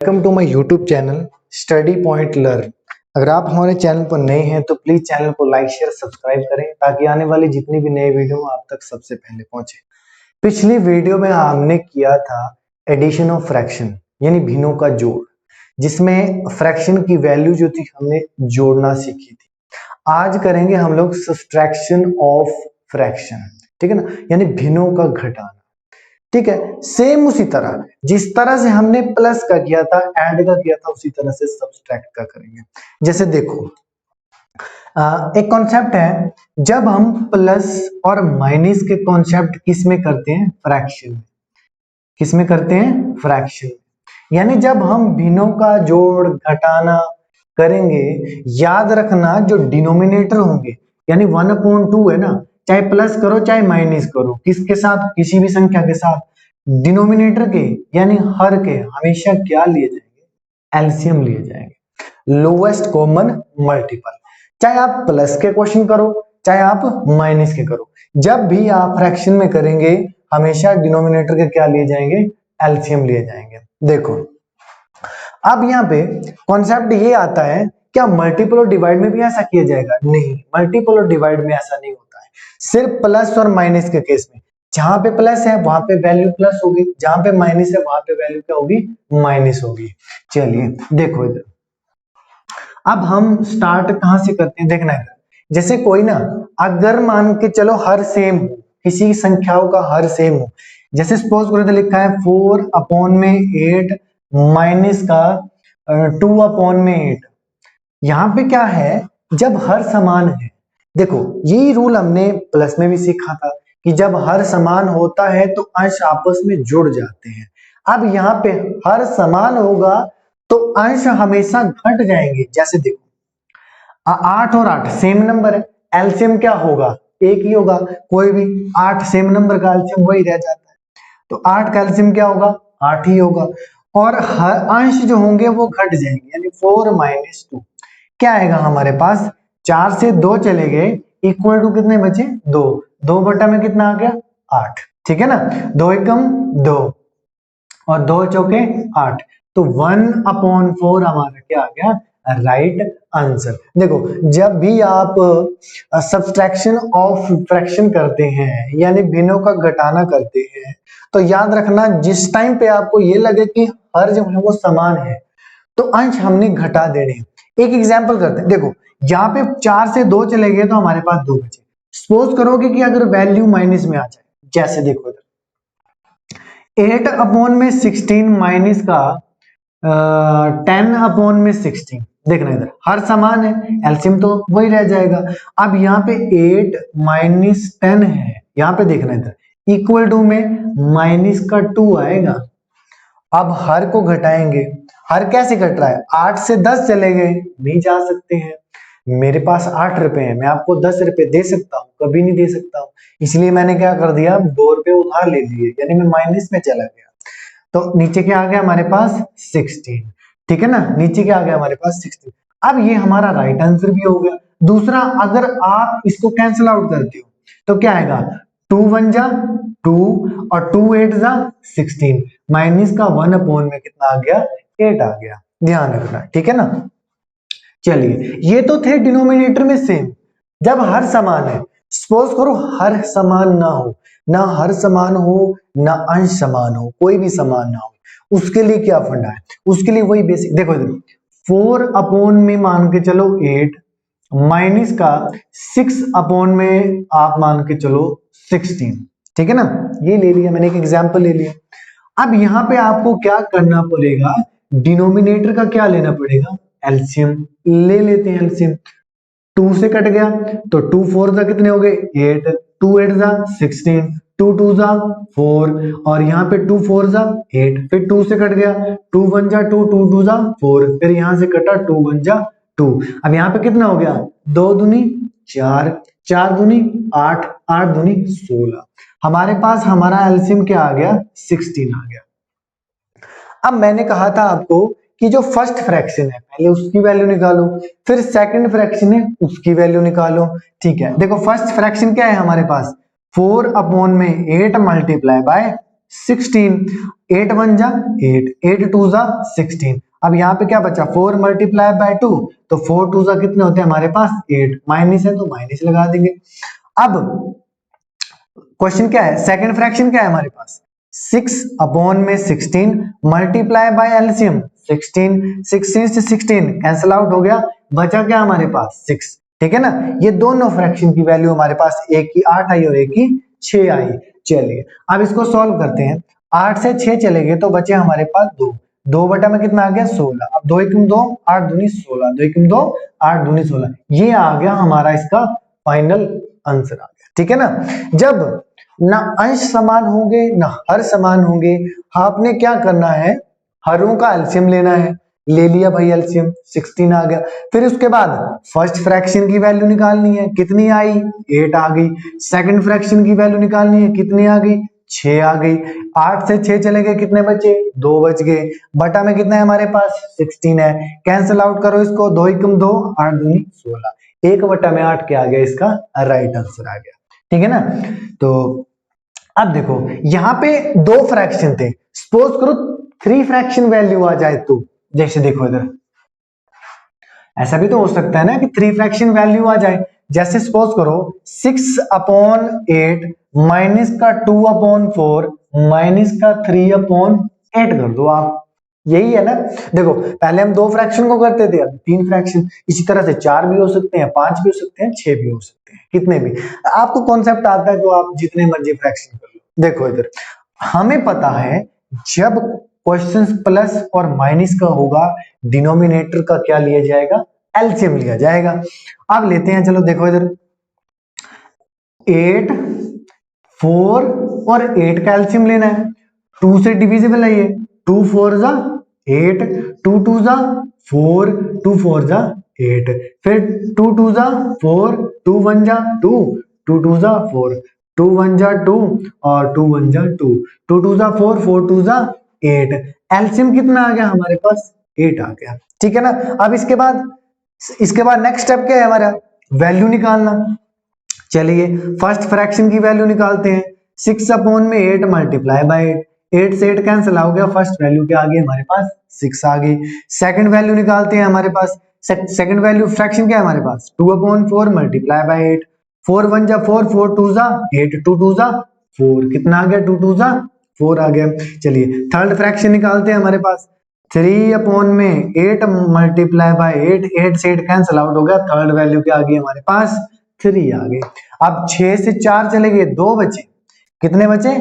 Welcome to my YouTube channel study point learn. अगर आप हमारे चैनल पर नए हैं तो प्लीज चैनल को लाइक शेयर सब्सक्राइब करें ताकि आने वाली जितनी भी नए वीडियो आप तक सबसे पहले पहुंचे। पिछली वीडियो में हमने किया था एडिशन ऑफ फ्रैक्शन यानी भिन्नों का जोड़, जिसमें फ्रैक्शन की वैल्यू जो थी हमने जोड़ना सीखी थी। आज करेंगे हम लोग सब्सट्रैक्शन ऑफ फ्रैक्शन, ठीक है ना, यानी भिन्नों का घटाना। ठीक है, सेम उसी तरह जिस तरह से हमने प्लस का किया था, ऐड का किया था, उसी तरह से सब्सट्रैक्ट का करेंगे। जैसे देखो, एक कॉन्सेप्ट है, जब हम प्लस और माइनस के कॉन्सेप्ट किसमें करते हैं? फ्रैक्शन में। किसमें करते हैं? फ्रैक्शन। यानी जब हम भिन्नों का जोड़ घटाना करेंगे, याद रखना जो डिनोमिनेटर होंगे यानी 1/2 है ना, चाहे प्लस करो चाहे माइनस करो, किसके साथ? किसी भी संख्या के साथ डिनोमिनेटर के यानी हर के हमेशा क्या लिए जाएंगे? एलसीएम लिए जाएंगे, लोएस्ट कॉमन मल्टीपल। चाहे आप प्लस के क्वेश्चन करो चाहे आप माइनस के करो, जब भी आप फ्रैक्शन में करेंगे हमेशा डिनोमिनेटर के क्या लिए जाएंगे? एलसीएम लिए जाएंगे। देखो अब यहाँ पे कॉन्सेप्ट ये आता है, क्या मल्टीपल और डिवाइड में भी ऐसा किया जाएगा? नहीं, मल्टीपल और डिवाइड में ऐसा नहीं होता है, सिर्फ प्लस और माइनस के केस में। जहां पे प्लस है वहां पे वैल्यू प्लस होगी, जहां पे माइनस है वहां पे वैल्यू क्या होगी? माइनस होगी। चलिए देखो इधर, अब हम स्टार्ट कहां से करते हैं देखना है। जैसे कोई ना, अगर मान के चलो हर सेम हो, किसी संख्याओं का हर सेम हो, जैसे सपोज करो तो लिखा है 4/8 माइनस का 2/8। यहां पे क्या है, जब हर समान है, देखो यही रूल हमने प्लस में भी सीखा था कि जब हर समान होता है तो अंश आपस में जुड़ जाते हैं। अब यहाँ पे हर समान होगा तो अंश हमेशा घट जाएंगे। जैसे देखो 8 और 8 सेम नंबर है, एलसीएम क्या होगा? एक ही होगा। कोई भी 8 सेम नंबर का एलसीएम वही रह जाता है, तो 8 का एलसीएम क्या होगा? 8 ही होगा। और हर अंश जो होंगे वो घट जाएंगे, यानी 4 - 2 क्या आएगा हमारे पास? 4 से 2 चले गए, इक्वल टू कितने बचे? 2। 2 बटा में कितना आ गया? 8। ठीक है ना, 2 एकम 2 और 2 चौके 8, तो 1/4 हमारा क्या आ गया? Right answer. देखो जब भी आप सब्सट्रैक्शन ऑफ फ्रैक्शन करते हैं यानी भिन्नों का घटाना करते हैं, तो याद रखना जिस टाइम पे आपको ये लगे कि हर जो है वो समान है तो अंश हमने घटा देने हैं। एक एग्जांपल करते हैं, देखो यहाँ पे 4 से 2 चले गए तो हमारे पास 2 बचे। सपोज करोगे कि अगर वैल्यू माइनस में आ जाए, जैसे देखो 8/16 माइनस का 10/16, देखना इधर हर समान है, एलसीएम तो वही रह जाएगा। अब यहाँ पे 8 - 10 है, यहाँ पे देखना इधर इक्वल टू में माइनस का 2 आएगा। अब हर को घटाएंगे, हर कैसे घट रहा है? 8 से 10 चले गए, नहीं जा सकते हैं। मेरे पास 8 रुपए है, मैं आपको 10 रुपए दे सकता हूँ? कभी नहीं दे सकता हूँ, इसलिए मैंने क्या कर दिया? 2 रुपए उधार ले लिए, यानी मैं माइनस में चला गया। तो नीचे क्या आ गया हमारे पास? 16। ठीक है ना, नीचे क्या आ गया हमारे पास? 16। अब ये हमारा राइट आंसर भी हो गया। दूसरा, अगर आप इसको कैंसिल आउट करते हो तो क्या आएगा? 2 × 1 = 2 और 2 × 8 = 16, माइनस का 1/में कितना आ गया? 8 आ गया। ध्यान रखना, ठीक है ना। चलिए ये तो थे डिनोमिनेटर में सेम, जब हर समान है। सपोज करो हर समान ना हो, ना हर समान हो ना अंश समान हो, कोई भी समान ना हो, उसके लिए क्या फंडा है? उसके लिए वही बेसिक, देखो इधर 4/, में मान के चलो 8 माइनस का 6/, में आप मान के चलो 16। ठीक है ना, ये ले लिया मैंने, एक एग्जांपल ले लिया। अब यहाँ पे आपको क्या करना पड़ेगा? डिनोमिनेटर का क्या लेना पड़ेगा? एलसीएम ले लेते हैं। एलसीएम 2 से कट गया तो 2 × 4 कितने हो गए? 8, 2 × 8 = 16, 2 × 2 = 4 और यहाँ पे 2 × 4 = 8, फिर 2 से कट गया, 2 × 1 = 2, 2 × 2 = 4, फिर यहाँ से कटा 2 × 1 = 2। अब यहाँ पे कितना हो गया? 2 दूनी 4, 4 दूनी 8, 8 दूनी 16। हमारे पास हमारा एलसीएम क्या आ गया? 16 आ गया। अब मैंने कहा था आपको कि जो फर्स्ट फ्रैक्शन है पहले उसकी वैल्यू निकालो, फिर सेकंड फ्रैक्शन है उसकी वैल्यू निकालो। ठीक है, देखो फर्स्ट फ्रैक्शन क्या है हमारे पास? 4/8 × 8 16, 8 1 जा 8, 8 2 जा 16। अब यहाँ पे क्या बचा 4 मल्टीप्लाई बाय 2, तो 4 2 जा कितने होते हैं हमारे पास 8, माइनस है तो माइनस लगा देंगे। अब क्वेश्चन क्या है, सेकंड फ्रैक्शन क्या है हमारे पास 6 अपॉन में 16 मल्टीप्लाई बाय एलसीएम 16 से 16 कैंसिल आउट हो गया, बचा क्या हमारे पास 6, ठीक है ना। ये दोनों फ्रैक्शन की वैल्यू हमारे पास एक की 8 आई और एक की 6 आई। चलिए अब इसको सॉल्व करते हैं। 8 से 6 चले गए तो बचे हमारे पास 2, 2 बटा में कितना आ गया 16। अब 2 एकम 2 8 दूनी 16, 2 एकम 2 8 दूनी 16, ये आ गया हमारा इसका फाइनल आंसर आ गया, ठीक है ना। जब ना अंश समान होंगे ना हर समान होंगे, आपने क्या करना है, हरों का एलसीएम लेना है। ले लिया भाई एलसीएम 16 आ गया। फिर उसके बाद फर्स्ट फ्रैक्शन की वैल्यू निकालनी है, कितनी आई 8 आ गई। सेकंड फ्रैक्शन की वैल्यू निकालनी है, कितनी आ गई 6 आ गई। 8 से 6 चले गए, कितने बचे 2 बच गए। बटा में कितना है हमारे पास 16 है, कैंसिल आउट करो इसको, 2 एकम 2 8 दूनी 16, 1 बटा में 8 क्या आ गया इसका राइट आंसर आ गया, ठीक है ना। तो अब देखो यहां पे 2 फ्रैक्शन थे, सपोज करो 3 फ्रैक्शन वैल्यू आ जाए तो, जैसे देखो इधर ऐसा भी तो हो सकता है ना कि 3 फ्रैक्शन वैल्यू आ जाए। जैसे सपोज करो 6 अपॉन 8 माइनस का 2 अपॉन 4 माइनस का 3 अपॉन 8 कर दो आप, यही है ना। देखो पहले हम 2 फ्रैक्शन को करते थे, अब 3 फ्रैक्शन, इसी तरह से 4 भी हो सकते हैं, 5 भी हो सकते हैं, 6 भी हो सकते हैं, कितने भी आपको कॉन्सेप्ट आता है तो आप जितने मर्जी फ्रैक्शन कर लो। देखो इधर हमें पता है जब क्वेश्चन प्लस और माइनस का होगा, डिनोमिनेटर का क्या लिया जाएगा एलसीएम लिया जाएगा। अब लेते हैं, चलो देखो इधर 8 4 और 8 का एलसीएम लेना है, 2 से डिविजिबल है ये, 2 4 जा 8, 2 2 जा 4, 2 4 जा 8, फिर 2 2 जा 4, 2 1 जा 2, 2 2 जा 4, 2 1 जा 2 और 2 1 जा 2, 2 2 जा 4, 4 2 जा 8, एलसीएम कितना आ गया हमारे पास 8 आ गया, ठीक है ना। अब इसके बाद नेक्स्ट स्टेप क्या है हमारा, वैल्यू निकालना। चलिए फर्स्ट फ्रैक्शन की वैल्यू निकालते हैं। 6 अपॉन में 8 मल्टीप्लाई बाय 8, 8 से 8 कैंसिल हो गया, फर्स्ट वैल्यू क्या आ गई हमारे पास 6 आ गई। सेकंड वैल्यू निकालते हैं, हमारे पास सेकंड वैल्यू फ्रैक्शन क्या है हमारे पास 2 अपॉन 4 मल्टीप्लाई बाय 8, 4 1 जा 4, 4 2 जा 8, 2 2 जा 4, कितना आ गया 2 2 जा 4 आ गया। चलिए थर्ड फ्रैक्शन निकालते हैं, हमारे पास 3 अपॉन में 8 मल्टीप्लाई बाय 8, 8 से 8 कैंसिल आउट हो गया, थर्ड वैल्यू क्या आ गई हमारे पास 3 आ गई। अब 6 से 4 चले गए, 2 बचे, कितने बचे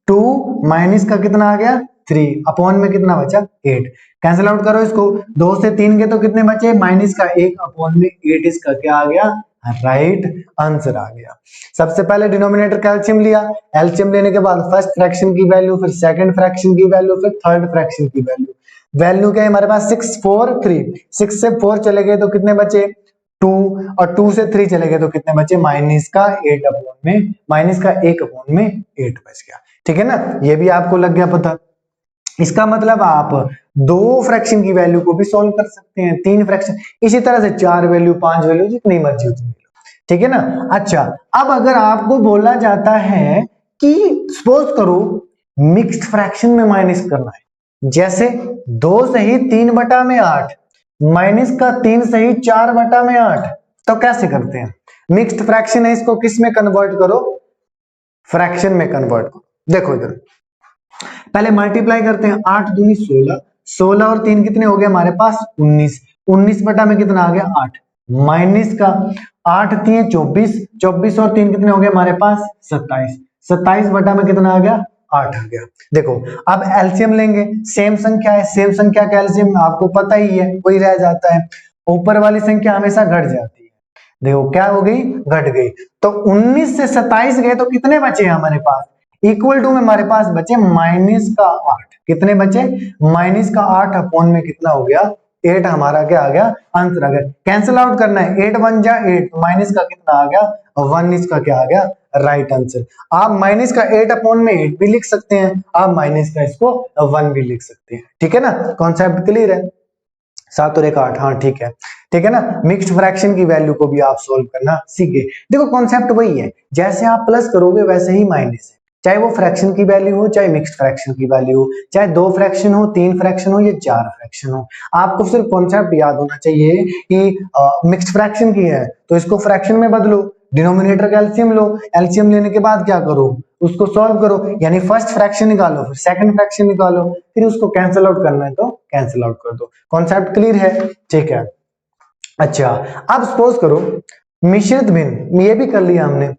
2 माइनस का कितना आ गया 3 अपॉन में कितना बचा 8, कैंसिल आउट करो इसको, 2 से 3 के तो कितने बचे माइनस का 1 अपॉन में 8, इसका क्या आ गया राइट आंसर आ गया। सबसे पहले डिनोमिनेटर का एलसीएम लिया, एलसीएम लेने के बाद फर्स्ट फ्रैक्शन की वैल्यू, फिर सेकंड फ्रैक्शन की वैल्यू, फिर थर्ड फ्रैक्शन की वैल्यू। वैल्यू क्या है हमारे पास 6 4 3, 6 से 4 चले गए तो कितने बचे 2, और 2 से 3 चले गए तो कितने बचे माइनस का 8 अपॉन में, माइनस का 1 अपॉन में 8 बच गया, ठीक है ना। ये भी आपको लग गया पता। इसका मतलब आप 2 फ्रैक्शन की वैल्यू को भी सॉल्व कर सकते हैं, 3 फ्रैक्शन, इसी तरह से 4 वैल्यू 5 वैल्यू जितनी मर्जी उतनी, ठीक है ना। अच्छा अब अगर आपको बोला जाता है कि सपोज करो मिक्स्ड फ्रैक्शन में माइनस करना है, जैसे 2 सही 3 बटा में 8 माइनस का 3 सही 4 बटा में 8, तो कैसे करते हैं, मिक्स्ड फ्रैक्शन है, इसको किस में कन्वर्ट करो फ्रैक्शन में कन्वर्ट करो। देखो इधर पहले मल्टीप्लाई करते हैं, 8 दूनी 16, 16 और 3 कितने हो गए हमारे पास 19, 19 बटा में कितना आ गया 8, माइनस का 8 3 24, 24 और 3 कितने हो गए हमारे पास 27, 27 बटा में कितना आ गया 8 आ गया। देखो अब एलसीएम लेंगे, सेम संख्या है, सेम संख्या का एलसीएम आपको पता ही है, वही रह जाता है, ऊपर वाली संख्या हमेशा घट जाती है। देखो क्या हो गई घट गई, तो 19 से 27 गए तो कितने बचे हमारे पास, इक्वल टू में हमारे पास बचे माइनस का 8, कितने बचे माइनस का 8 अपॉन में कितना हो गया 8, हमारा क्या आ गया आंसर आ गया। कैंसिल आउट करना है, 8 1 जा 8, माइनस का कितना आ गया 1, इसका क्या आ गया राइट आंसर। आप माइनस का 8 अपॉन में 8 भी लिख सकते हैं, आप माइनस का इसको 1 भी लिख सकते हैं, ठीक है ना। कॉन्सेप्ट क्लियर है, 7 और 1 8, हाँ ठीक है, ठीक है ना। मिक्स्ड फ्रैक्शन की वैल्यू को भी आप सोल्व करना सीख गए। देखो कॉन्सेप्ट वही है, जैसे आप प्लस करोगे वैसे ही माइनस है, चाहे वो फ्रैक्शन की वैल्यू हो, चाहे मिक्स्ड फ्रैक्शन की वैल्यू हो, चाहे 2 फ्रैक्शन हो, 3 फ्रैक्शन हो या 4 फ्रैक्शन हो। आपको सिर्फ कॉन्सेप्ट याद होना चाहिए कि मिक्स्ड फ्रैक्शन की है तो इसको फ्रैक्शन में बदलो, डिनोमिनेटर का एलसीएम लो, एलसीएम लेने के बाद क्या करो, उसको सॉल्व करो, यानी फर्स्ट फ्रैक्शन निकालो, फिर सेकंड फ्रैक्शन निकालो, फिर उसको कैंसिल आउट करना है तो कैंसिल आउट कर दो। कॉन्सेप्ट क्लियर है? ठीक है। अच्छा, अब सपोज करो मिश्रित भिन्न, ये भी कर लिया हमने।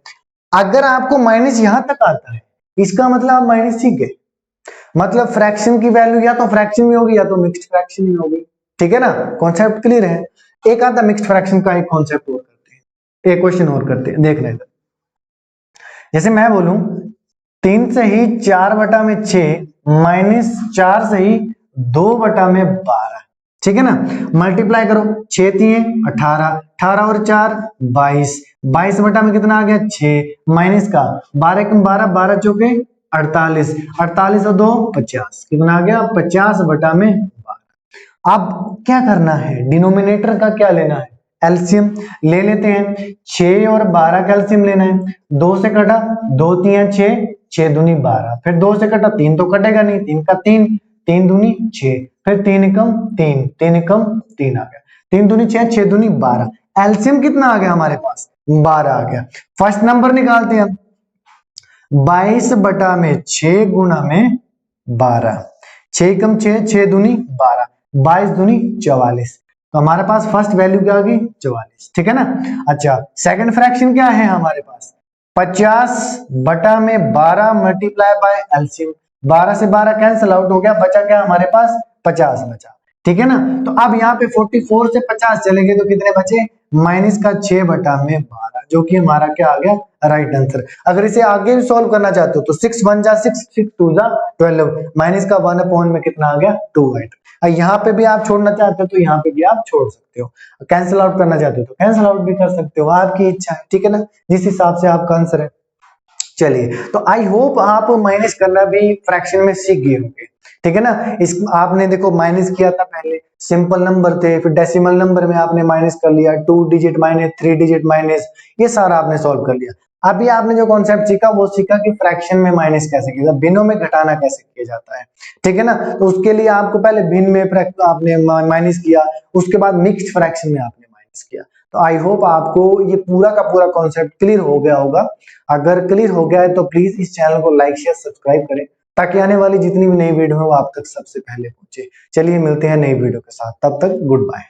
अगर आपको माइनस यहां तक आता है, इसका मतलब आप माइनस सीख गए, मतलब फ्रैक्शन की वैल्यू या तो फ्रैक्शन में होगी या तो मिक्स्ड फ्रैक्शन में होगी। ठीक है ना? कॉन्सेप्ट क्लियर है? एक आता मिक्स्ड फ्रैक्शन का एक कॉन्सेप्ट और करते हैं, एक क्वेश्चन और करते हैं, देख लेते। जैसे मैं बोलूं 3 से ही 4/6 माइनस 4 से ही 2/12, ठीक है ना? मल्टीप्लाई करो, 6 3 18, 18 और 4 22, 22 बटा में कितना आ गया 6, माइनस का 12 कम 12, 12 चौके 48, 48 और 2 50, कितना आ गया 50 बटा में 12। अब क्या करना है, डिनोमिनेटर का क्या लेना है, एलसीएम ले लेते हैं। 6 और 12 का एलसीएम लेना है, 2 से कटा 2 3 6, 6 दूनी 12, फिर 2 से कटा 3 तो कटेगा नहीं, 3 का 3, 3 दूनी 6, फिर 3 एकम 3, 3 एकम 3 आ गया, 3 दूनी 6, 6 दूनी 12, एलसीएम कितना आ गया हमारे पास 12 आ गया। फर्स्ट नंबर निकालते हैं, 22 बटा में 6 गुना में 12, 6 कम 6, 6 दूनी 12, 22 दूनी 44, तो हमारे पास फर्स्ट वैल्यू क्या आ गई 44, ठीक है ना? अच्छा, सेकंड फ्रैक्शन क्या है हमारे पास, 50 बटा में 12 मल्टीप्लाई बाय एलसीएम, 12 से 12 कैंसिल आउट हो गया, बचा क्या हमारे पास 50 बचा, ठीक है ना? तो अब यहाँ पे 44 से 50 चलेंगे तो कितने बचे, माइनस का 6 बटा में 12, जो कि हमारा क्या आ गया राइट आंसर। अगर इसे आगे भी सॉल्व करना चाहते हो तो 6 1 जा 6, 6 2 जा 12, माइनस का 1 अपॉन में कितना आ गया 2 राइट। यहाँ पे भी आप छोड़ना चाहते हो तो यहाँ पे भी आप छोड़ सकते हो, कैंसिल आउट करना चाहते हो तो कैंसिल आउट भी कर सकते हो, आपकी इच्छा है, ठीक है ना? जिस हिसाब से आपका आंसर है। चलिए, तो आई होप आप माइनस करना भी फ्रैक्शन में सीख गए होंगे, ठीक है ना? इस आपने देखो माइनस किया था पहले, सिंपल नंबर थे, फिर डेसिमल नंबर में आपने माइनस कर लिया, 2 डिजिट माइनस, 3 डिजिट माइनस, ये सारा आपने सॉल्व कर लिया। अभी आपने जो कॉन्सेप्ट सीखा वो सीखा कि फ्रैक्शन में माइनस कैसे किया, भिन्नों में घटाना कैसे किया जाता है, ठीक है ना? तो उसके लिए आपको पहले भिन्न में आपने माइनस किया, उसके बाद मिक्स्ड फ्रैक्शन में आपने माइनस किया। तो आई होप आपको ये पूरा का पूरा कॉन्सेप्ट क्लियर हो गया होगा। अगर क्लियर हो गया है तो प्लीज इस चैनल को लाइक शेयर सब्सक्राइब करें, ताकि आने वाली जितनी भी नई वीडियो है वो आप तक सबसे पहले पहुंचे। चलिए मिलते हैं नई वीडियो के साथ, तब तक गुड बाय।